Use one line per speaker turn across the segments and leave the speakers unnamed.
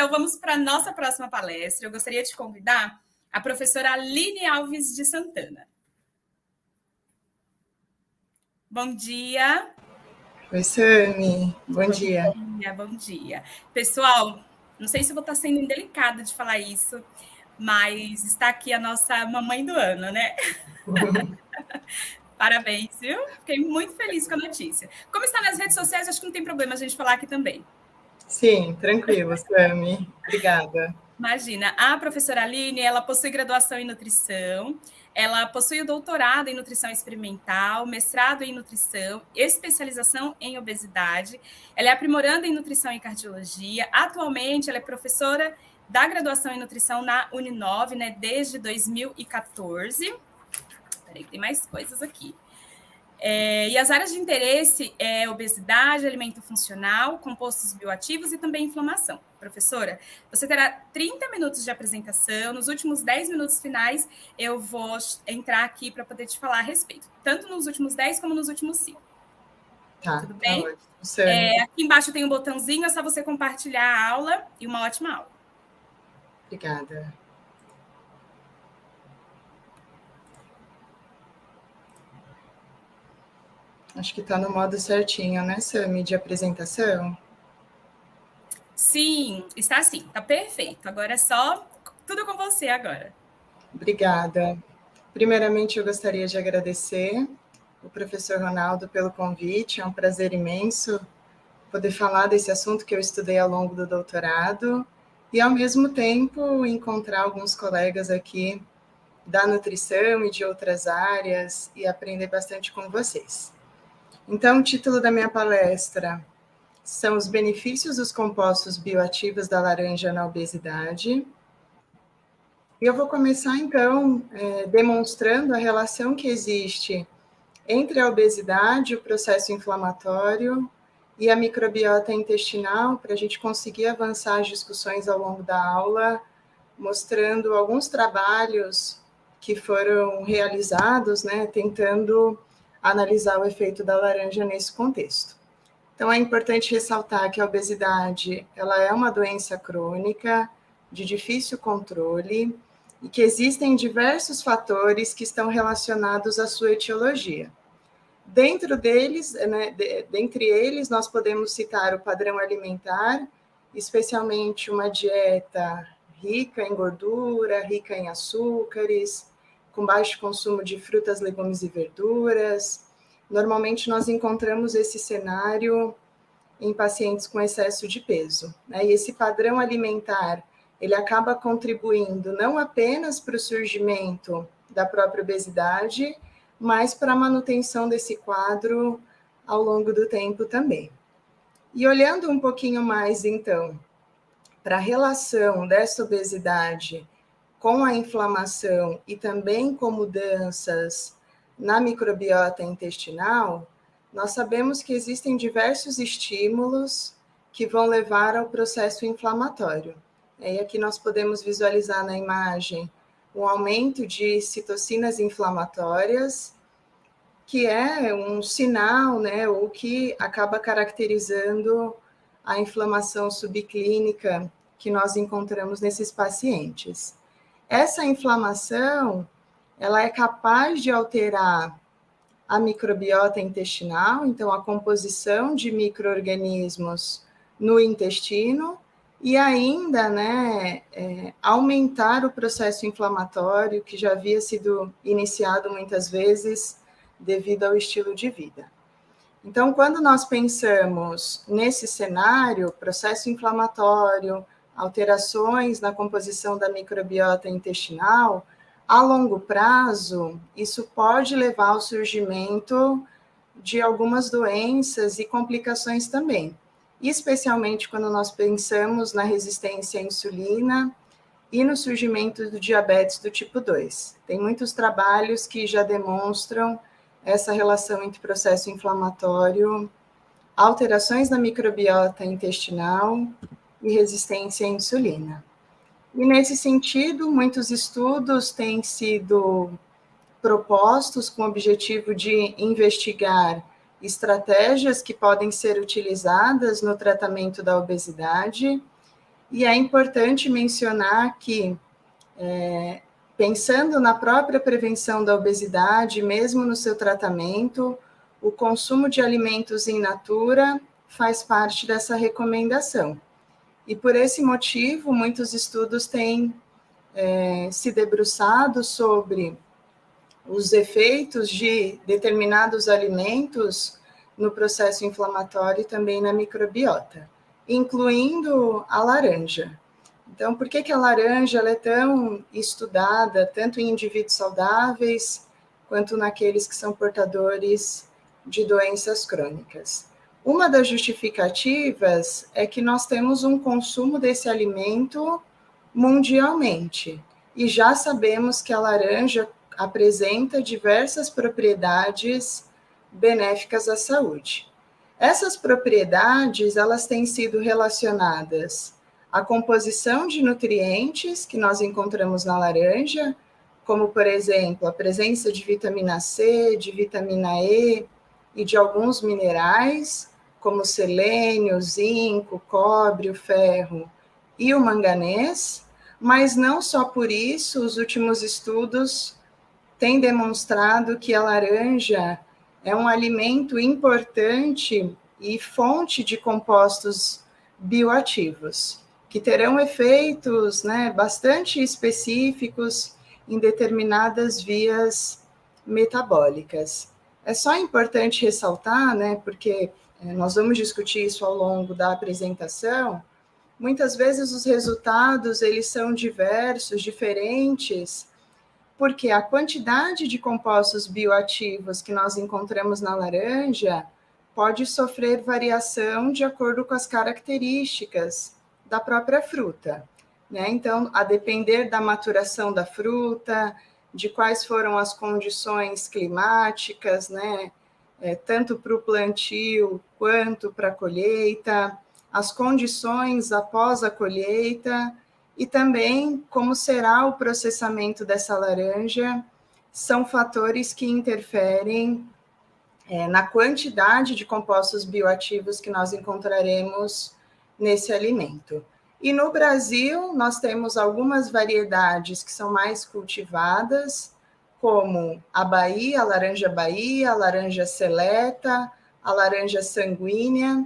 Então, vamos para a nossa próxima palestra. Eu gostaria de convidar a professora Aline Alves de Santana. Bom dia.
Oi, Sami. Bom dia.
Bom dia. Pessoal, não sei se eu vou estar sendo indelicada de falar isso, mas está aqui a nossa mamãe do ano, né? Parabéns, viu? Fiquei muito feliz com a notícia. Como está nas redes sociais, acho que não tem problema a gente falar aqui também.
Sim, tranquilo, Sami. Obrigada.
Imagina, a professora Aline, ela possui graduação em nutrição, ela possui o doutorado em nutrição experimental, mestrado em nutrição, especialização em obesidade, ela é aprimoranda em nutrição e cardiologia, atualmente ela é professora da graduação em nutrição na Uninove, né, desde 2014. Peraí, tem mais coisas aqui. E as áreas de interesse é obesidade, alimento funcional, compostos bioativos e também inflamação. Professora, você terá 30 minutos de apresentação. Nos últimos 10 minutos finais, eu vou entrar aqui para poder te falar a respeito, tanto nos últimos 10 como nos últimos 5.
Tá,
tudo bem?
Tá ótimo,
aqui embaixo tem um botãozinho, é só você compartilhar a aula e uma ótima aula.
Obrigada. Acho que está no modo certinho, né, Sami, de apresentação?
Sim, está sim, está perfeito. Agora é só tudo com você agora.
Obrigada. Primeiramente, eu gostaria de agradecer o professor Ronaldo pelo convite. É um prazer imenso poder falar desse assunto que eu estudei ao longo do doutorado e, ao mesmo tempo, encontrar alguns colegas aqui da nutrição e de outras áreas e aprender bastante com vocês. Então, o título da minha palestra são os benefícios dos compostos bioativos da laranja na obesidade. E eu vou começar, então, demonstrando a relação que existe entre a obesidade, o processo inflamatório e a microbiota intestinal, para a gente conseguir avançar as discussões ao longo da aula, mostrando alguns trabalhos que foram realizados, né, tentando analisar o efeito da laranja nesse contexto. Então, é importante ressaltar que a obesidade, ela é uma doença crônica, de difícil controle, e que existem diversos fatores que estão relacionados à sua etiologia. Dentro deles, né, dentre eles, nós podemos citar o padrão alimentar, especialmente uma dieta rica em gordura, rica em açúcares, com baixo consumo de frutas, legumes e verduras. Normalmente nós encontramos esse cenário em pacientes com excesso de peso, né? E esse padrão alimentar, ele acaba contribuindo não apenas para o surgimento da própria obesidade, mas para a manutenção desse quadro ao longo do tempo também. E olhando um pouquinho mais, então, para a relação dessa obesidade com a inflamação e também com mudanças na microbiota intestinal, nós sabemos que existem diversos estímulos que vão levar ao processo inflamatório. E aqui nós podemos visualizar na imagem um aumento de citocinas inflamatórias, que é um sinal, né, ou que acaba caracterizando a inflamação subclínica que nós encontramos nesses pacientes. Essa inflamação, ela é capaz de alterar a microbiota intestinal, então a composição de micro-organismos no intestino, e ainda, né, aumentar o processo inflamatório que já havia sido iniciado muitas vezes devido ao estilo de vida. Então, quando nós pensamos nesse cenário, processo inflamatório, alterações na composição da microbiota intestinal, a longo prazo, isso pode levar ao surgimento de algumas doenças e complicações também, especialmente quando nós pensamos na resistência à insulina e no surgimento do diabetes do tipo 2. Tem muitos trabalhos que já demonstram essa relação entre processo inflamatório, alterações na microbiota intestinal e resistência à insulina. E nesse sentido, muitos estudos têm sido propostos com o objetivo de investigar estratégias que podem ser utilizadas no tratamento da obesidade E é importante mencionar que, pensando na própria prevenção da obesidade, mesmo no seu tratamento, o consumo de alimentos in natura faz parte dessa recomendação. E por esse motivo, muitos estudos têm se debruçado sobre os efeitos de determinados alimentos no processo inflamatório e também na microbiota, incluindo a laranja. Então, por que a laranja ela é tão estudada, tanto em indivíduos saudáveis, quanto naqueles que são portadores de doenças crônicas? Uma das justificativas é que nós temos um consumo desse alimento mundialmente, e já sabemos que a laranja apresenta diversas propriedades benéficas à saúde. Essas propriedades, elas têm sido relacionadas à composição de nutrientes que nós encontramos na laranja, como, por exemplo, a presença de vitamina C, de vitamina E e de alguns minerais, como o selênio, o zinco, o cobre, o ferro e o manganês, mas não só por isso, os últimos estudos têm demonstrado que a laranja é um alimento importante e fonte de compostos bioativos, que terão efeitos, bastante específicos em determinadas vias metabólicas. É só importante ressaltar, porque nós vamos discutir isso ao longo da apresentação, muitas vezes os resultados eles são diversos, diferentes, porque a quantidade de compostos bioativos que nós encontramos na laranja pode sofrer variação de acordo com as características da própria fruta, Então, a depender da maturação da fruta, de quais foram as condições climáticas, tanto para o plantio quanto para a colheita, as condições após a colheita e também como será o processamento dessa laranja, são fatores que interferem na quantidade de compostos bioativos que nós encontraremos nesse alimento. E no Brasil, nós temos algumas variedades que são mais cultivadas, como a Bahia, a laranja seleta, a laranja sanguínea,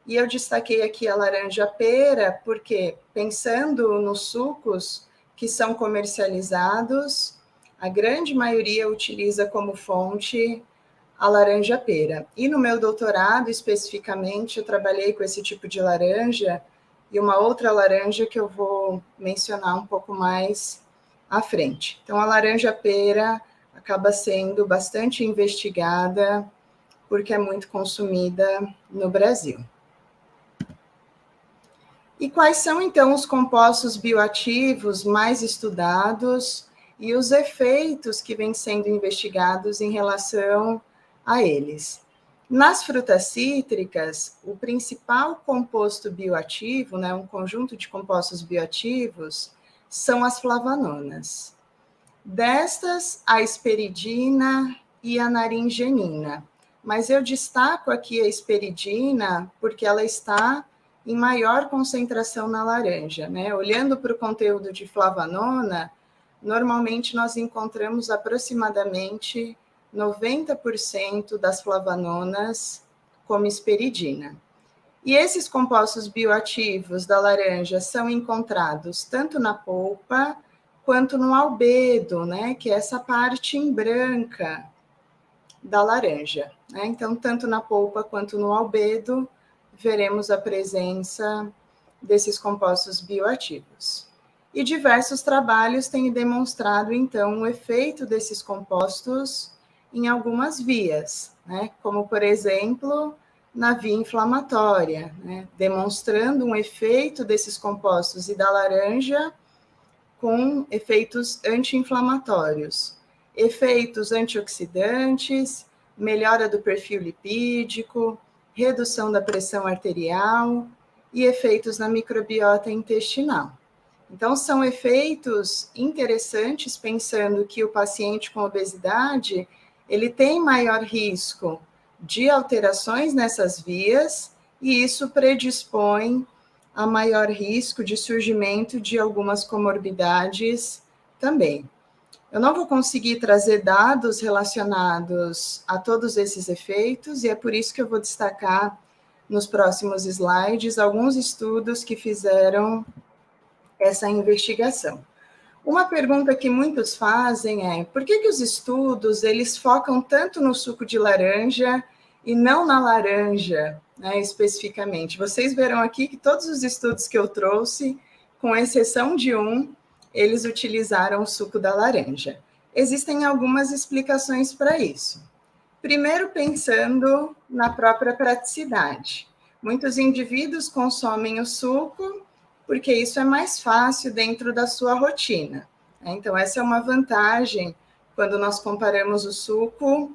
e eu destaquei aqui a laranja pera, porque pensando nos sucos que são comercializados, a grande maioria utiliza como fonte a laranja pera. E no meu doutorado, especificamente, eu trabalhei com esse tipo de laranja e uma outra laranja que eu vou mencionar um pouco mais à frente. Então, a laranja pera acaba sendo bastante investigada porque é muito consumida no Brasil. E quais são, então, os compostos bioativos mais estudados e os efeitos que vêm sendo investigados em relação a eles? Nas frutas cítricas, o principal composto bioativo, um conjunto de compostos bioativos, são as flavononas. Destas, a hesperidina e a naringenina. Mas eu destaco aqui a hesperidina porque ela está em maior concentração na laranja, Olhando para o conteúdo de flavanona, normalmente nós encontramos aproximadamente 90% das flavanonas como hesperidina. E esses compostos bioativos da laranja são encontrados tanto na polpa quanto no albedo, que é essa parte em branca da laranja. Então, tanto na polpa quanto no albedo, veremos a presença desses compostos bioativos. E diversos trabalhos têm demonstrado, então, o efeito desses compostos em algumas vias, como, por exemplo, na via inflamatória, demonstrando um efeito desses compostos e da laranja com efeitos anti-inflamatórios, efeitos antioxidantes, melhora do perfil lipídico, redução da pressão arterial e efeitos na microbiota intestinal. Então, são efeitos interessantes, pensando que o paciente com obesidade, ele tem maior risco de alterações nessas vias, e isso predispõe há maior risco de surgimento de algumas comorbidades também. Eu não vou conseguir trazer dados relacionados a todos esses efeitos, e é por isso que eu vou destacar nos próximos slides alguns estudos que fizeram essa investigação. Uma pergunta que muitos fazem é: por que os estudos eles focam tanto no suco de laranja e não na laranja, né, especificamente? Vocês verão aqui que todos os estudos que eu trouxe, com exceção de um, eles utilizaram o suco da laranja. Existem algumas explicações para isso. Primeiro, pensando na própria praticidade. Muitos indivíduos consomem o suco porque isso é mais fácil dentro da sua rotina. Então, essa é uma vantagem quando nós comparamos o suco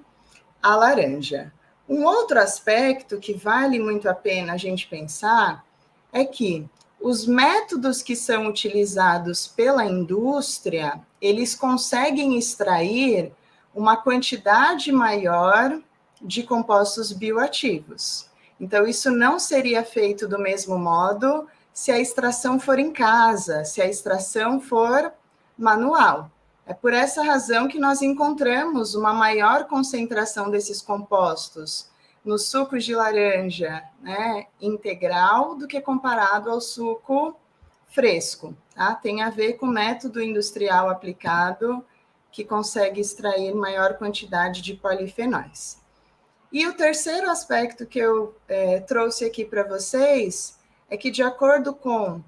à laranja. Um outro aspecto que vale muito a pena a gente pensar é que os métodos que são utilizados pela indústria, eles conseguem extrair uma quantidade maior de compostos bioativos. Então, isso não seria feito do mesmo modo se a extração for em casa, se a extração for manual. É por essa razão que nós encontramos uma maior concentração desses compostos nos sucos de laranja, né, integral do que comparado ao suco fresco. Tá? Tem a ver com o método industrial aplicado que consegue extrair maior quantidade de polifenóis. E o terceiro aspecto que eu trouxe aqui para vocês é que, de acordo com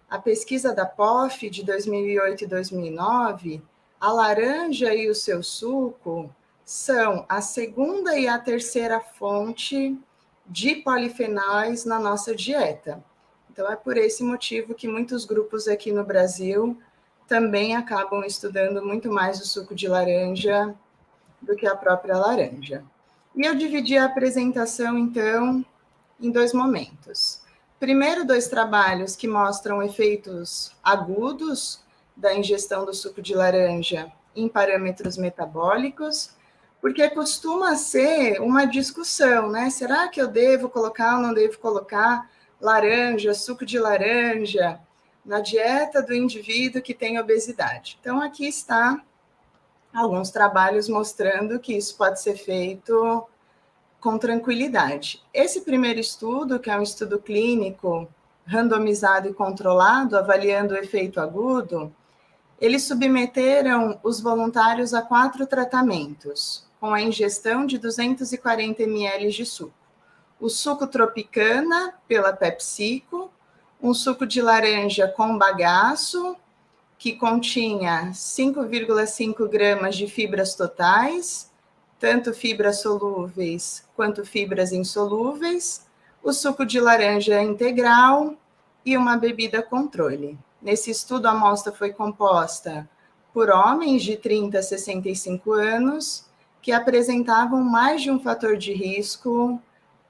a pesquisa da POF de 2008 e 2009, a laranja e o seu suco são a segunda e a terceira fonte de polifenóis na nossa dieta. Então, é por esse motivo que muitos grupos aqui no Brasil também acabam estudando muito mais o suco de laranja do que a própria laranja. E eu dividi a apresentação, então, em dois momentos. Primeiro, dois trabalhos que mostram efeitos agudos da ingestão do suco de laranja em parâmetros metabólicos, porque costuma ser uma discussão, né? Será que eu devo colocar ou não devo colocar laranja, suco de laranja, na dieta do indivíduo que tem obesidade? Então, aqui está alguns trabalhos mostrando que isso pode ser feito com tranquilidade. Esse primeiro estudo, que é um estudo clínico randomizado e controlado, avaliando o efeito agudo, eles submeteram os voluntários a 4 tratamentos, com a ingestão de 240 ml de suco. O suco Tropicana, pela PepsiCo, um suco de laranja com bagaço, que continha 5,5 gramas de fibras totais, tanto fibras solúveis quanto fibras insolúveis, o suco de laranja integral e uma bebida controle. Nesse estudo, a amostra foi composta por homens de 30 a 65 anos que apresentavam mais de um fator de risco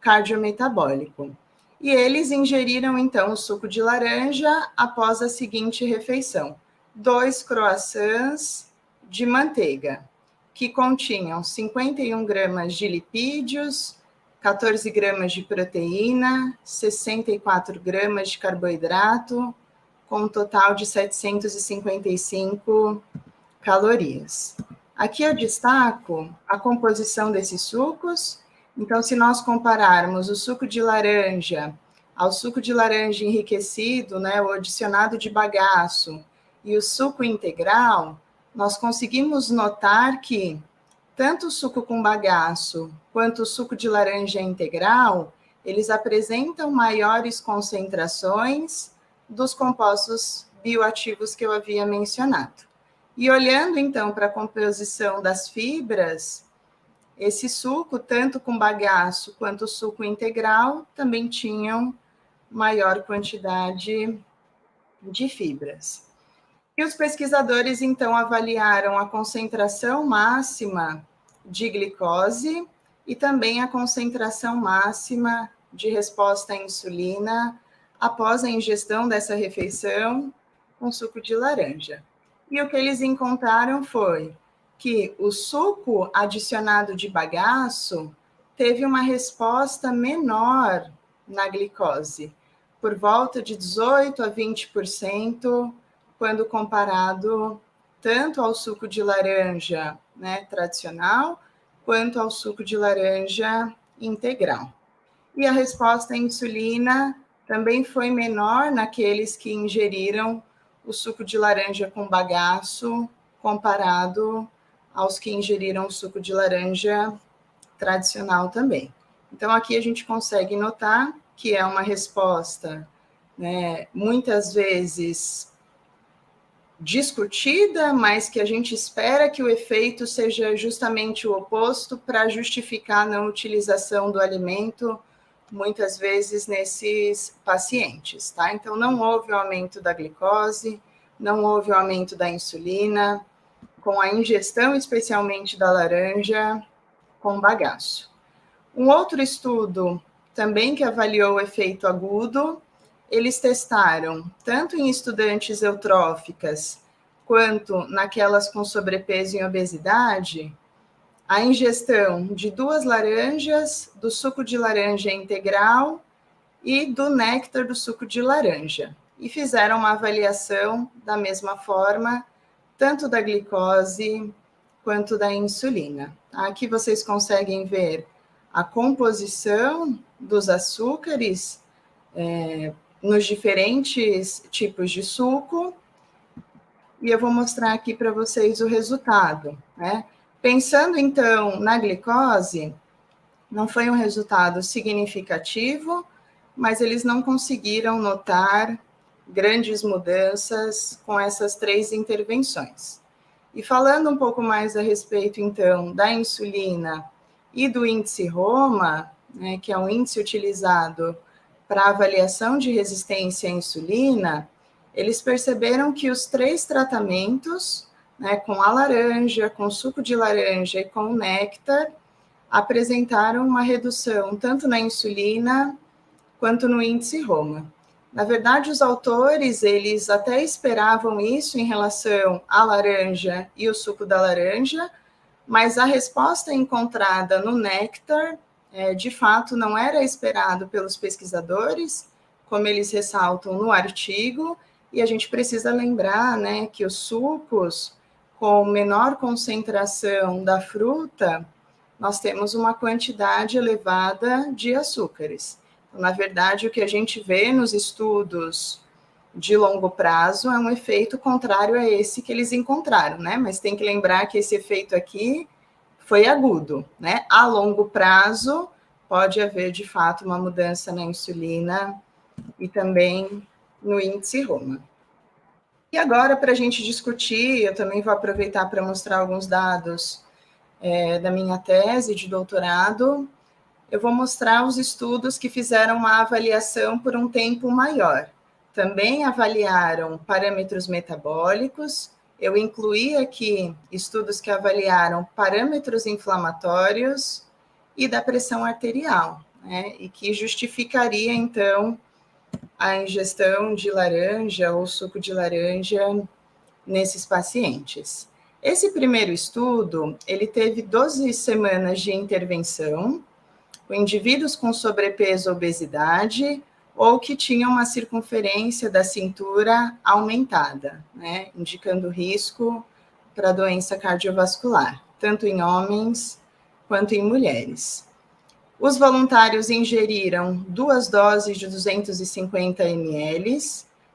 cardiometabólico. E eles ingeriram, então, o suco de laranja após a seguinte refeição: 2 croissants de manteiga, que continham 51 gramas de lipídios, 14 gramas de proteína, 64 gramas de carboidrato, com um total de 755 calorias. Aqui eu destaco a composição desses sucos. Então, se nós compararmos o suco de laranja ao suco de laranja enriquecido, né, o adicionado de bagaço, e o suco integral, nós conseguimos notar que tanto o suco com bagaço quanto o suco de laranja integral, eles apresentam maiores concentrações dos compostos bioativos que eu havia mencionado. E olhando, então, para a composição das fibras, esse suco, tanto com bagaço quanto o suco integral, também tinham maior quantidade de fibras. E os pesquisadores, então, avaliaram a concentração máxima de glicose e também a concentração máxima de resposta à insulina após a ingestão dessa refeição com suco de laranja. E o que eles encontraram foi que o suco adicionado de bagaço teve uma resposta menor na glicose, por volta de 18% a 20%, quando comparado tanto ao suco de laranja, né, tradicional, quanto ao suco de laranja integral. E a resposta à insulina também foi menor naqueles que ingeriram o suco de laranja com bagaço, comparado aos que ingeriram o suco de laranja tradicional também. Então, aqui a gente consegue notar que é uma resposta, né, muitas vezes discutida, mas que a gente espera que o efeito seja justamente o oposto para justificar a não utilização do alimento, muitas vezes nesses pacientes, tá? Então, não houve o aumento da glicose, não houve o aumento da insulina, com a ingestão especialmente da laranja com bagaço. Um outro estudo também que avaliou o efeito agudo, eles testaram tanto em estudantes eutróficas quanto naquelas com sobrepeso e obesidade, a ingestão de 2 laranjas, do suco de laranja integral e do néctar do suco de laranja. E fizeram uma avaliação da mesma forma, tanto da glicose quanto da insulina. Aqui vocês conseguem ver a composição dos açúcares nos diferentes tipos de suco, e eu vou mostrar aqui para vocês o resultado, né? Pensando, então, na glicose, não foi um resultado significativo, mas eles não conseguiram notar grandes mudanças com essas 3 intervenções. E falando um pouco mais a respeito, então, da insulina e do índice Roma, né, que é um índice utilizado para avaliação de resistência à insulina, eles perceberam que os 3 tratamentos, né, com a laranja, com suco de laranja e com o néctar, apresentaram uma redução tanto na insulina quanto no índice Roma. Na verdade, os autores, eles até esperavam isso em relação à laranja e o suco da laranja, mas a resposta encontrada no néctar, de fato, não era esperado pelos pesquisadores, como eles ressaltam no artigo, e a gente precisa lembrar, né, que os sucos com menor concentração da fruta, nós temos uma quantidade elevada de açúcares. Então, na verdade, o que a gente vê nos estudos de longo prazo é um efeito contrário a esse que eles encontraram, né? Mas tem que lembrar que esse efeito aqui foi agudo, né? A longo prazo pode haver, de fato, uma mudança na insulina e também no índice Roma. E agora, para a gente discutir, eu também vou aproveitar para mostrar alguns dados da minha tese de doutorado. Eu vou mostrar os estudos que fizeram uma avaliação por um tempo maior. Também avaliaram parâmetros metabólicos. Eu incluí aqui estudos que avaliaram parâmetros inflamatórios e da pressão arterial, né? E que justificaria, então, a ingestão de laranja ou suco de laranja nesses pacientes. Esse primeiro estudo, ele teve 12 semanas de intervenção, com indivíduos com sobrepeso ou obesidade, ou que tinham uma circunferência da cintura aumentada, né, indicando risco para doença cardiovascular, tanto em homens quanto em mulheres. Os voluntários ingeriram 2 doses de 250 ml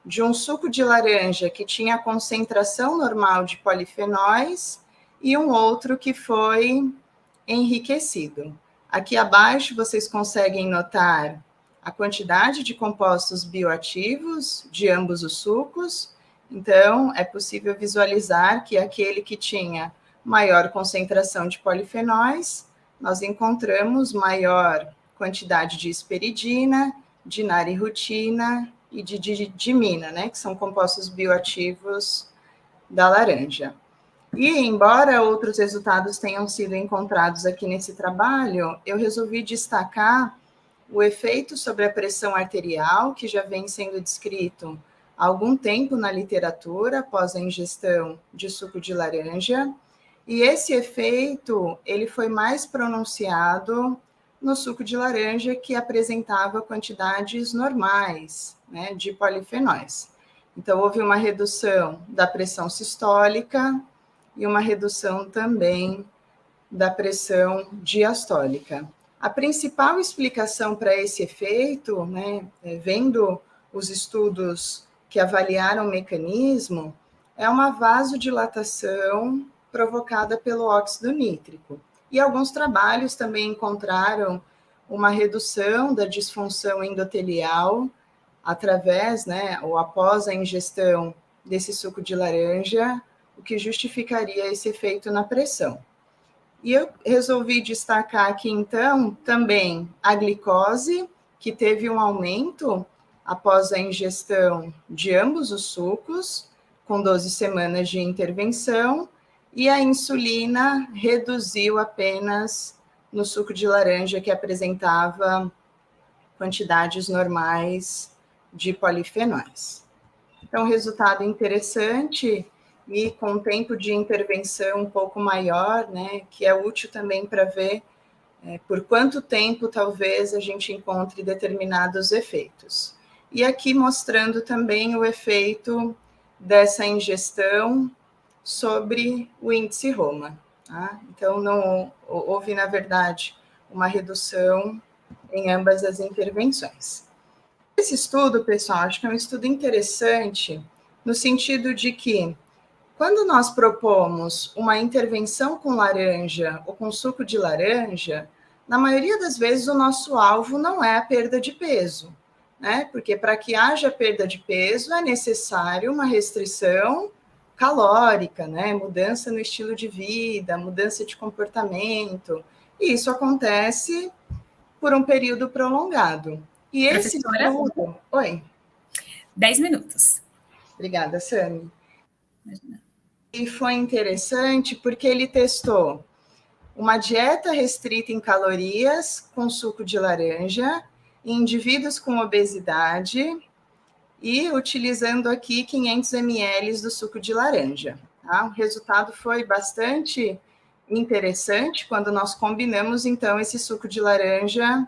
de um suco de laranja que tinha a concentração normal de polifenóis e um outro que foi enriquecido. Aqui abaixo vocês conseguem notar a quantidade de compostos bioativos de ambos os sucos. Então, é possível visualizar que aquele que tinha maior concentração de polifenóis, nós encontramos maior quantidade de hesperidina, de narirrutina e de dimina, né, que são compostos bioativos da laranja. E, embora outros resultados tenham sido encontrados aqui nesse trabalho, eu resolvi destacar o efeito sobre a pressão arterial, que já vem sendo descrito há algum tempo na literatura, após a ingestão de suco de laranja, e esse efeito, ele foi mais pronunciado no suco de laranja, que apresentava quantidades normais, né, de polifenóis. Então, houve uma redução da pressão sistólica e uma redução também da pressão diastólica. A principal explicação para esse efeito, né, vendo os estudos que avaliaram o mecanismo, é uma vasodilatação provocada pelo óxido nítrico. E alguns trabalhos também encontraram uma redução da disfunção endotelial através, né, ou após a ingestão desse suco de laranja, o que justificaria esse efeito na pressão. E eu resolvi destacar aqui, então, também a glicose, que teve um aumento após a ingestão de ambos os sucos, com 12 semanas de intervenção, e a insulina reduziu apenas no suco de laranja, que apresentava quantidades normais de polifenóis. Então, resultado interessante e com tempo de intervenção um pouco maior, né, que é útil também para ver por quanto tempo talvez a gente encontre determinados efeitos. E aqui mostrando também o efeito dessa ingestão sobre o índice Roma. Tá? Então, não houve, na verdade, uma redução em ambas as intervenções. Esse estudo, pessoal, acho que é um estudo interessante no sentido de que, quando nós propomos uma intervenção com laranja ou com suco de laranja, na maioria das vezes o nosso alvo não é a perda de peso, né? Porque para que haja perda de peso é necessário uma restrição calórica, né? Mudança no estilo de vida, mudança de comportamento. E isso acontece por um período prolongado. E esse estudo... Oi.
10 minutos.
Obrigada, Sami. E foi interessante porque ele testou uma dieta restrita em calorias com suco de laranja em indivíduos com obesidade e utilizando aqui 500 ml do suco de laranja. Tá? O resultado foi bastante interessante quando nós combinamos, então, esse suco de laranja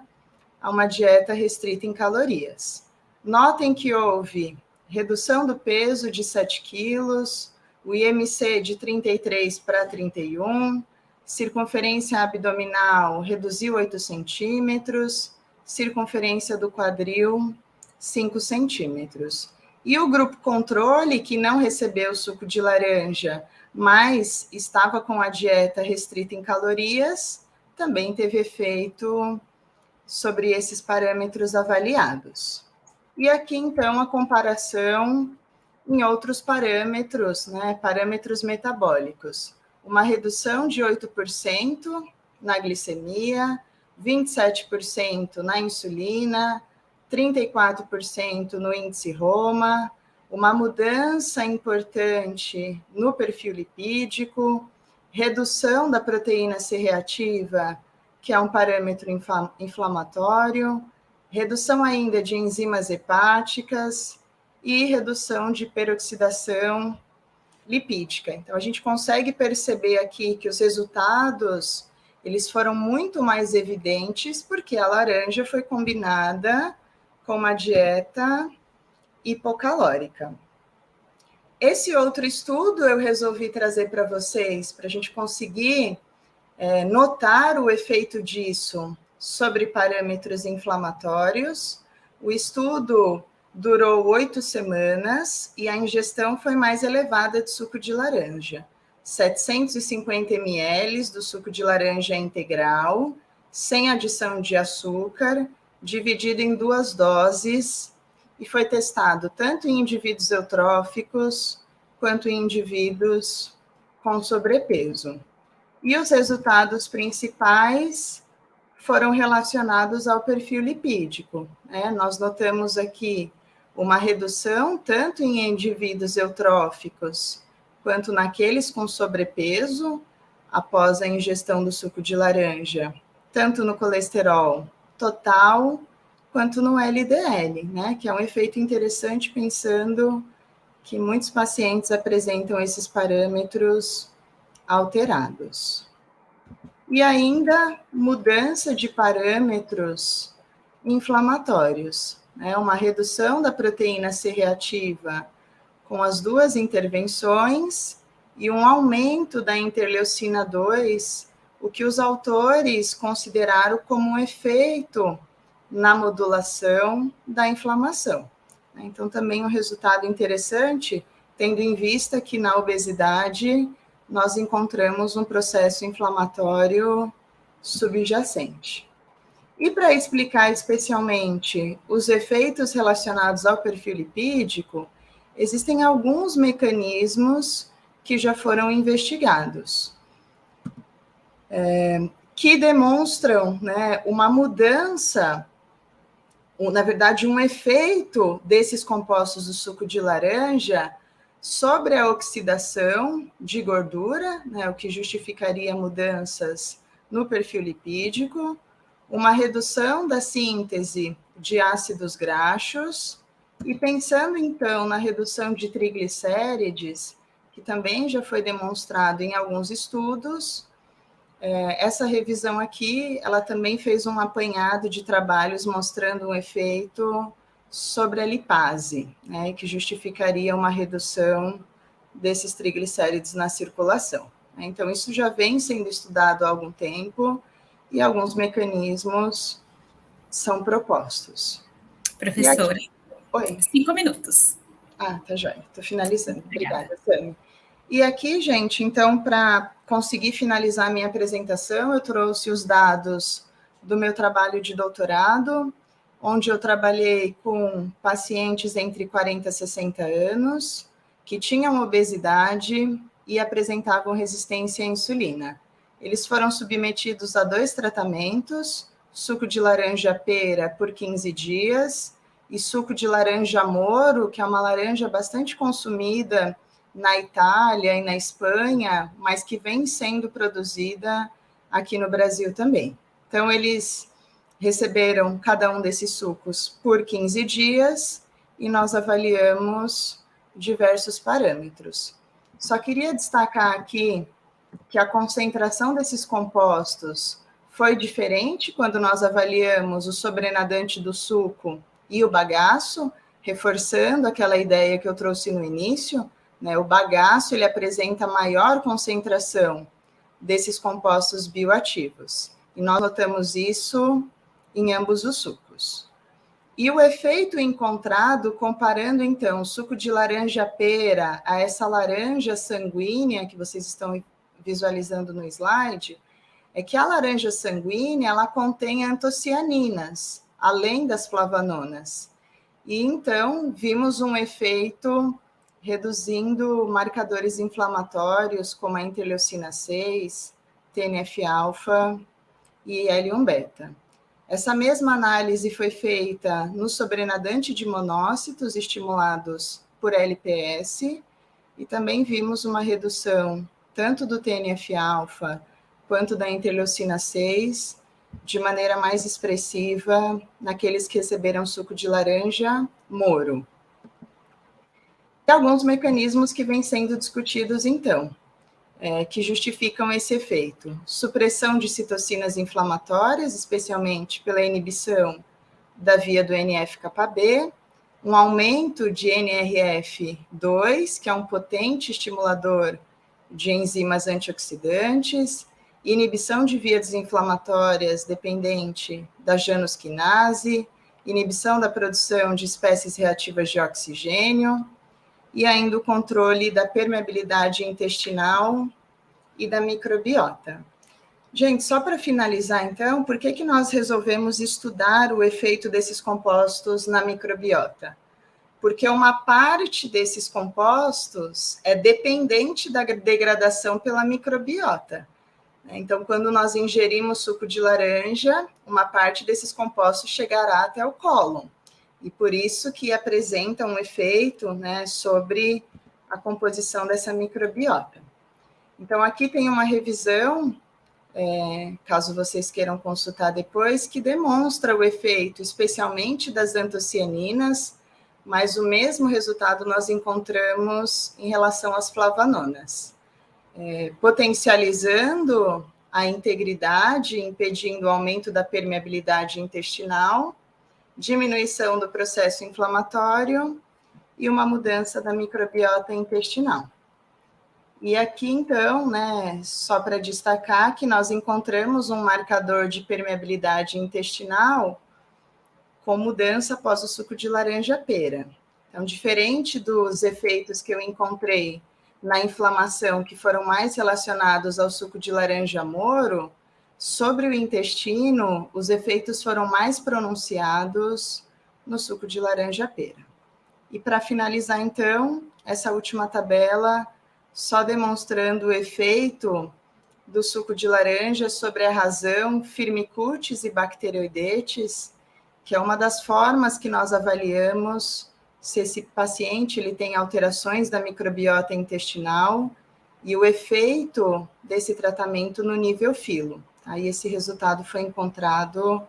a uma dieta restrita em calorias. Notem que houve redução do peso de 7 quilos, o IMC de 33 para 31, circunferência abdominal reduziu 8 centímetros, circunferência do quadril 5 centímetros. E o grupo controle, que não recebeu suco de laranja, mas estava com a dieta restrita em calorias, também teve efeito sobre esses parâmetros avaliados. E aqui, então, a comparação em outros parâmetros, né, parâmetros metabólicos. Uma redução de 8% na glicemia, 27% na insulina, 34% no índice Roma, uma mudança importante no perfil lipídico, redução da proteína C reativa, que é um parâmetro inflamatório, redução ainda de enzimas hepáticas e redução de peroxidação lipídica. Então, a gente consegue perceber aqui que os resultados, eles foram muito mais evidentes porque a laranja foi combinada com uma dieta hipocalórica. Esse outro estudo eu resolvi trazer para vocês, para a gente conseguir notar o efeito disso sobre parâmetros inflamatórios. O estudo durou 8 semanas e a ingestão foi mais elevada de suco de laranja. 750 ml do suco de laranja integral, sem adição de açúcar, dividido em 2 doses, e foi testado tanto em indivíduos eutróficos quanto em indivíduos com sobrepeso. E os resultados principais foram relacionados ao perfil lipídico. Né? Nós notamos aqui uma redução tanto em indivíduos eutróficos quanto naqueles com sobrepeso após a ingestão do suco de laranja, tanto no colesterol total quanto no LDL, né? Que é um efeito interessante pensando que muitos pacientes apresentam esses parâmetros alterados. e ainda mudança de parâmetros inflamatórios, né? Uma redução da proteína C reativa com as duas intervenções e um aumento da interleucina 2, o que os autores consideraram como um efeito na modulação da inflamação. Então, também um resultado interessante, tendo em vista que na obesidade nós encontramos um processo inflamatório subjacente. E para explicar especialmente os efeitos relacionados ao perfil lipídico, existem alguns mecanismos que já foram investigados, que demonstram, né, uma mudança, na verdade, um efeito desses compostos do suco de laranja sobre a oxidação de gordura, né, o que justificaria mudanças no perfil lipídico, uma redução da síntese de ácidos graxos, e pensando, então, na redução de triglicérides, que também já foi demonstrado em alguns estudos, essa revisão aqui, ela também fez um apanhado de trabalhos mostrando um efeito sobre a lipase, né, que justificaria uma redução desses triglicérides na circulação. Então, isso já vem sendo estudado há algum tempo e alguns mecanismos são propostos.
Professora,
Oi.
5 minutos.
Ah, tá joia. Estou finalizando. Obrigada, Sami. E aqui, gente, então, para conseguir finalizar a minha apresentação, eu trouxe os dados do meu trabalho de doutorado, onde eu trabalhei com pacientes entre 40 e 60 anos, que tinham obesidade e apresentavam resistência à insulina. Eles foram submetidos a 2 tratamentos, suco de laranja-pera por 15 dias e suco de laranja moro, que é uma laranja bastante consumida na Itália e na Espanha, mas que vem sendo produzida aqui no Brasil também. Então, eles receberam cada um desses sucos por 15 dias e nós avaliamos diversos parâmetros. Só queria destacar aqui que a concentração desses compostos foi diferente quando nós avaliamos o sobrenadante do suco e o bagaço, reforçando aquela ideia que eu trouxe no início, né? O bagaço, ele apresenta maior concentração desses compostos bioativos. E nós notamos isso em ambos os sucos. E o efeito encontrado, comparando, então, o suco de laranja-pera a essa laranja sanguínea que vocês estão visualizando no slide, é que a laranja sanguínea, ela contém antocianinas, além das flavanonas. E, então, vimos um efeito reduzindo marcadores inflamatórios, como a interleucina 6, TNF-alfa e L1-beta. Essa mesma análise foi feita no sobrenadante de monócitos estimulados por LPS, e também vimos uma redução tanto do TNF-alfa quanto da interleucina 6, de maneira mais expressiva naqueles que receberam suco de laranja moro. E alguns mecanismos que vêm sendo discutidos, então, que justificam esse efeito. Supressão de citocinas inflamatórias, especialmente pela inibição da via do NF-κB, um aumento de NRF2, que é um potente estimulador de enzimas antioxidantes, inibição de vias desinflamatórias dependente da janusquinase, inibição da produção de espécies reativas de oxigênio, e ainda o controle da permeabilidade intestinal e da microbiota. Gente, só para finalizar, então, por que nós resolvemos estudar o efeito desses compostos na microbiota? Porque uma parte desses compostos é dependente da degradação pela microbiota. Então, quando nós ingerimos suco de laranja, uma parte desses compostos chegará até o cólon. E por isso que apresenta um efeito, né, sobre a composição dessa microbiota. Então, aqui tem uma revisão, caso vocês queiram consultar depois, que demonstra o efeito, especialmente das antocianinas, mas o mesmo resultado nós encontramos em relação às flavanonas. Potencializando a integridade, impedindo o aumento da permeabilidade intestinal, diminuição do processo inflamatório e uma mudança da microbiota intestinal. E aqui, então, né, só para destacar que nós encontramos um marcador de permeabilidade intestinal com mudança após o suco de laranja-pera. Então, diferente dos efeitos que eu encontrei na inflamação, que foram mais relacionados ao suco de laranja-moro, sobre o intestino, os efeitos foram mais pronunciados no suco de laranja-pera. E para finalizar, então, essa última tabela, só demonstrando o efeito do suco de laranja sobre a razão Firmicutes e Bacteroidetes, que é uma das formas que nós avaliamos se esse paciente ele tem alterações da microbiota intestinal e o efeito desse tratamento no nível filo. Aí esse resultado foi encontrado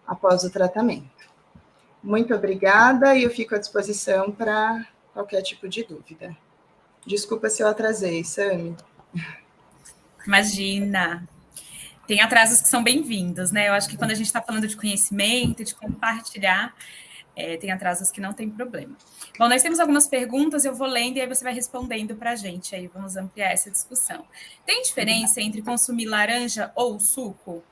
após o tratamento. Muito obrigada e eu fico à disposição para qualquer tipo de dúvida. Desculpa se eu atrasei, Sami.
Imagina. Tem atrasos que são bem-vindos, né? Eu acho que quando a gente está falando de conhecimento, de compartilhar, tem atrasos que não tem problema. Bom, nós temos algumas perguntas, eu vou lendo e aí você vai respondendo para a gente. Aí vamos ampliar essa discussão. Tem diferença entre consumir laranja ou suco?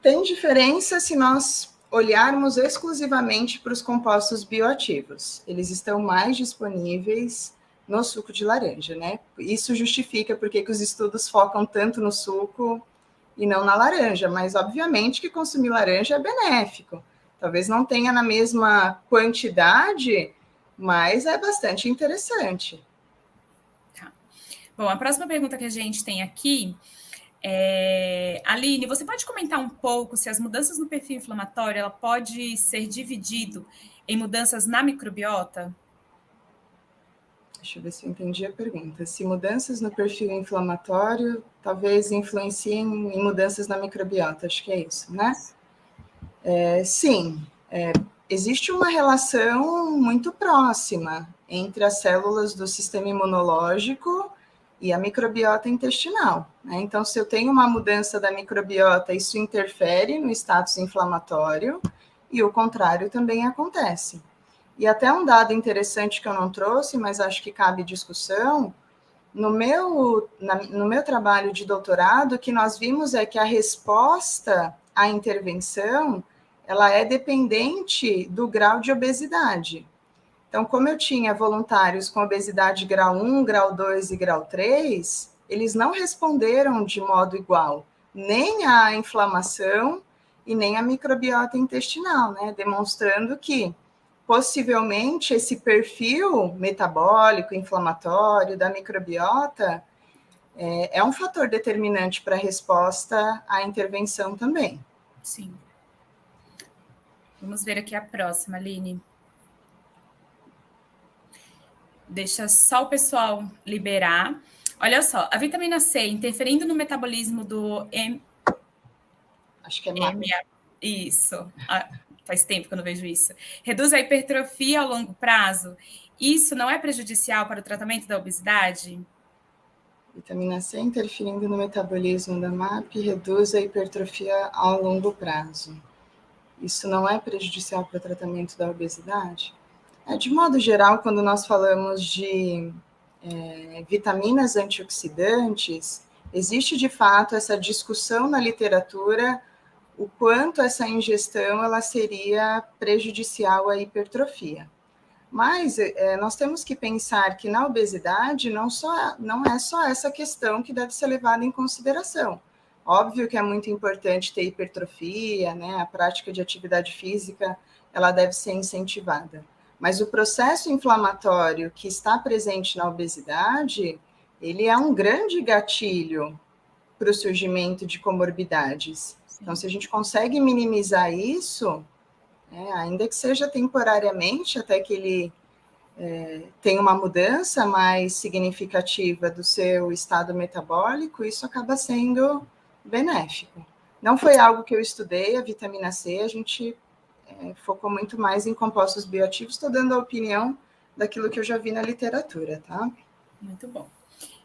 Tem diferença se nós olharmos exclusivamente para os compostos bioativos. Eles estão mais disponíveis no suco de laranja, né? Isso justifica porque que os estudos focam tanto no suco e não na laranja, mas obviamente que consumir laranja é benéfico. Talvez não tenha na mesma quantidade, mas é bastante interessante.
Tá. Bom, a próxima pergunta que a gente tem aqui Aline, você pode comentar um pouco se as mudanças no perfil inflamatório ela pode ser dividido em mudanças na microbiota?
Deixa eu ver se eu entendi a pergunta. Se mudanças no perfil inflamatório talvez influenciem em mudanças na microbiota, acho que é isso, né? Sim, existe uma relação muito próxima entre as células do sistema imunológico e a microbiota intestinal, né? Então, se eu tenho uma mudança da microbiota, isso interfere no status inflamatório e o contrário também acontece. E até um dado interessante que eu não trouxe, mas acho que cabe discussão, no meu trabalho de doutorado, o que nós vimos é que a resposta à intervenção, ela é dependente do grau de obesidade. Então, como eu tinha voluntários com obesidade grau 1, grau 2 e grau 3, eles não responderam de modo igual, nem à inflamação e nem à microbiota intestinal, né? Demonstrando que possivelmente esse perfil metabólico, inflamatório da microbiota é um fator determinante para a resposta à intervenção também.
Sim. Vamos ver aqui a próxima, Aline. Deixa só o pessoal liberar. Olha só, a vitamina C interferindo no metabolismo do
Acho que é MAP.
Isso. Faz tempo que eu não vejo isso. Reduz a hipertrofia ao longo prazo. Isso não é prejudicial para o tratamento da obesidade?
Vitamina C interferindo no metabolismo da MAP reduz a hipertrofia ao longo prazo. Isso não é prejudicial para o tratamento da obesidade? De modo geral, quando nós falamos de vitaminas antioxidantes, existe de fato essa discussão na literatura o quanto essa ingestão ela seria prejudicial à hipertrofia. Mas nós temos que pensar que na obesidade não é só essa questão que deve ser levada em consideração. Óbvio que é muito importante ter hipertrofia, né? A prática de atividade física ela deve ser incentivada. Mas o processo inflamatório que está presente na obesidade, ele é um grande gatilho para o surgimento de comorbidades. Então, se a gente consegue minimizar isso, ainda que seja temporariamente, até que ele tenha uma mudança mais significativa do seu estado metabólico, isso acaba sendo benéfico. Não foi algo que eu estudei, a vitamina C, a gente focou muito mais em compostos bioativos, estou dando a opinião daquilo que eu já vi na literatura, tá?
Muito bom.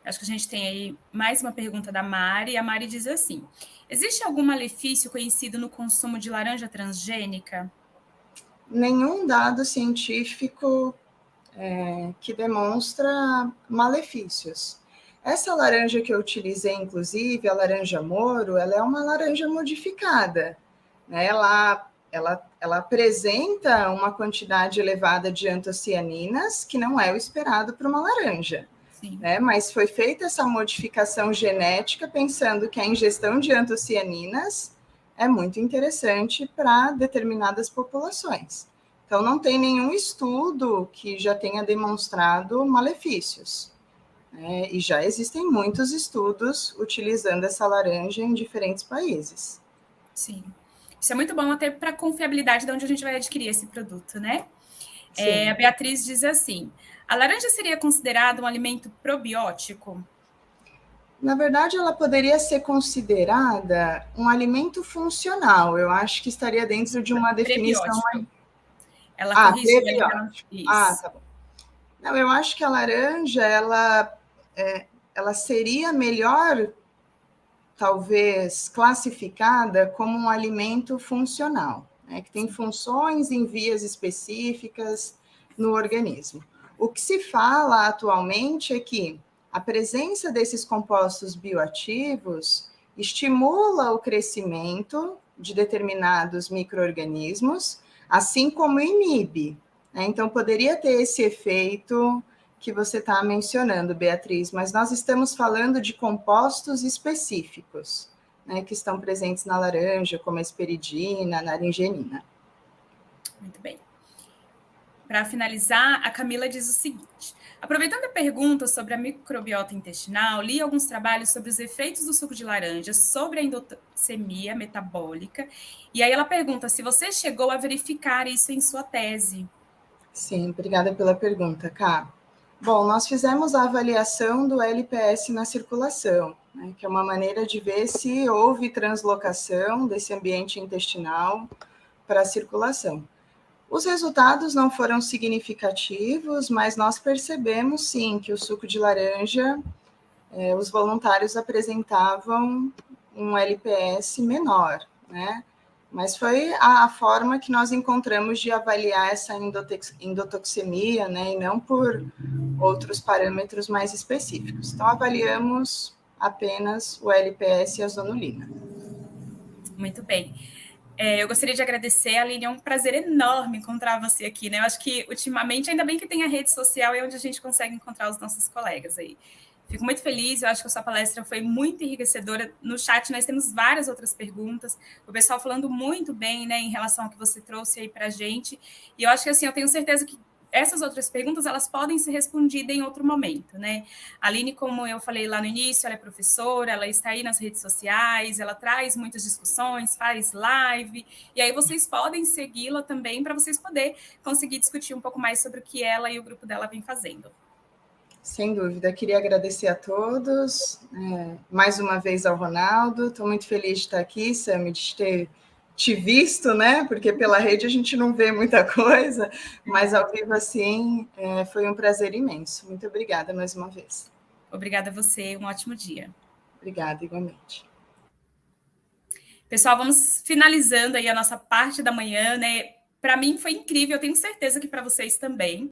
Acho que a gente tem aí mais uma pergunta da Mari. A Mari diz assim: existe algum malefício conhecido no consumo de laranja transgênica?
Nenhum dado científico que demonstra malefícios. Essa laranja que eu utilizei, inclusive, a laranja Moro, ela é uma laranja modificada. Né? Ela apresenta uma quantidade elevada de antocianinas, que não é o esperado para uma laranja. Né? Mas foi feita essa modificação genética pensando que a ingestão de antocianinas é muito interessante para determinadas populações. Então, não tem nenhum estudo que já tenha demonstrado malefícios. Né? E já existem muitos estudos utilizando essa laranja em diferentes países.
Sim. Isso é muito bom até para a confiabilidade de onde a gente vai adquirir esse produto, né? A Beatriz diz assim: a laranja seria considerada um alimento probiótico?
Na verdade, ela poderia ser considerada um alimento funcional. Eu acho que estaria dentro de uma definição.
Ela corrigiu ali.
Tá bom. Não, eu acho que a laranja ela seria melhor, talvez, classificada como um alimento funcional, né, que tem funções em vias específicas no organismo. O que se fala atualmente é que a presença desses compostos bioativos estimula o crescimento de determinados micro-organismos, assim como inibe. Né? Então, poderia ter esse efeito que você está mencionando, Beatriz, mas nós estamos falando de compostos específicos, né, que estão presentes na laranja, como a esperidina, a naringenina.
Muito bem. Para finalizar, a Camila diz o seguinte: aproveitando a pergunta sobre a microbiota intestinal, li alguns trabalhos sobre os efeitos do suco de laranja sobre a endotxemia metabólica, e aí ela pergunta se você chegou a verificar isso em sua tese.
Sim, obrigada pela pergunta, Ká. Bom, nós fizemos a avaliação do LPS na circulação, né, que é uma maneira de ver se houve translocação desse ambiente intestinal para a circulação. Os resultados não foram significativos, mas nós percebemos, sim, que o suco de laranja, os voluntários apresentavam um LPS menor, né? Mas foi a forma que nós encontramos de avaliar essa endotoxemia, né? E não por outros parâmetros mais específicos. Então, avaliamos apenas o LPS e a zonulina.
Muito bem. Eu gostaria de agradecer, Aline, é um prazer enorme encontrar você aqui, né? Eu acho que, ultimamente, ainda bem que tem a rede social, é onde a gente consegue encontrar os nossos colegas aí. Fico muito feliz, eu acho que a sua palestra foi muito enriquecedora. No chat nós temos várias outras perguntas, o pessoal falando muito bem, né, em relação ao que você trouxe aí para a gente, e eu acho que, assim, eu tenho certeza que essas outras perguntas, elas podem ser respondidas em outro momento, né? A Aline, como eu falei lá no início, ela é professora, ela está aí nas redes sociais, ela traz muitas discussões, faz live, e aí vocês podem segui-la também para vocês poderem conseguir discutir um pouco mais sobre o que ela e o grupo dela vem fazendo.
Sem dúvida, queria agradecer a todos, mais uma vez ao Ronaldo, estou muito feliz de estar aqui, Sami, de ter te visto, né, porque pela rede a gente não vê muita coisa, mas ao vivo assim, foi um prazer imenso. Muito obrigada mais uma vez.
Obrigada a você, um ótimo dia.
Obrigada, igualmente.
Pessoal, vamos finalizando aí a nossa parte da manhã, né? Para mim foi incrível, eu tenho certeza que para vocês também.